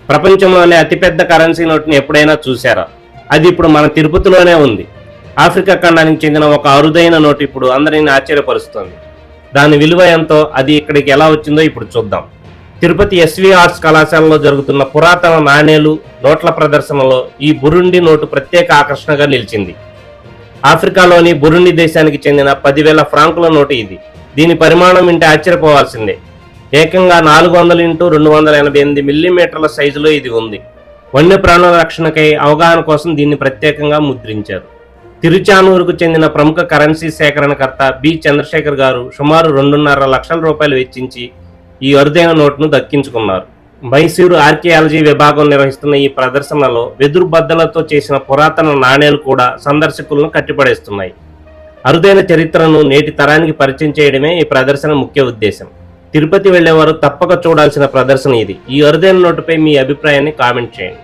ప్రపంచంలోనే అతిపెద్ద కరెన్సీ నోట్ని ఎప్పుడైనా చూశారా? అది ఇప్పుడు మన తిరుపతిలోనే ఉంది. ఆఫ్రికా ఖండానికి చెందిన ఒక అరుదైన నోటు ఇప్పుడు అందరిని ఆశ్చర్యపరుస్తుంది. దాని విలువ ఎంతో, అది ఇక్కడికి ఎలా వచ్చిందో ఇప్పుడు చూద్దాం. తిరుపతి ఎస్వి ఆర్ట్స్ కళాశాలలో జరుగుతున్న పురాతన నాణేలు, నోట్ల ప్రదర్శనలో ఈ బురుండి నోటు ప్రత్యేక ఆకర్షణగా నిలిచింది. ఆఫ్రికాలోని బురుండి దేశానికి చెందిన 10,000 ఫ్రాంకుల నోటు ఇది. దీని పరిమాణం వింటే ఆశ్చర్యపోవాల్సిందే. ఏకంగా 400 x 288 మిల్లీమీటర్ల సైజులో ఇది ఉంది. వన్యప్రాణుల రక్షణకై అవగాహన కోసం దీన్ని ప్రత్యేకంగా ముద్రించారు. తిరుచానూరుకు చెందిన ప్రముఖ కరెన్సీ సేకరణకర్త బి చంద్రశేఖర్ గారు సుమారు 2.5 లక్షల రూపాయలు వెచ్చించి ఈ అరుదైన నోటును దక్కించుకున్నారు. మైసూరు ఆర్కియాలజీ విభాగం నిర్వహిస్తున్న ఈ ప్రదర్శనలో వెదురు బద్దలతో చేసిన పురాతన నాణేలు కూడా సందర్శకులను కట్టిపడేస్తున్నాయి. అరుదైన చరిత్రను నేటి తరానికి పరిచయం చేయడమే ఈ ప్రదర్శన ముఖ్య ఉద్దేశం. తిరుపతి వెళ్లేవారు తప్పక చూడాల్సిన ప్రదర్శన ఇది. ఈ అరుదైన నోటుపై మీ అభిప్రాయాన్ని కామెంట్ చేయండి.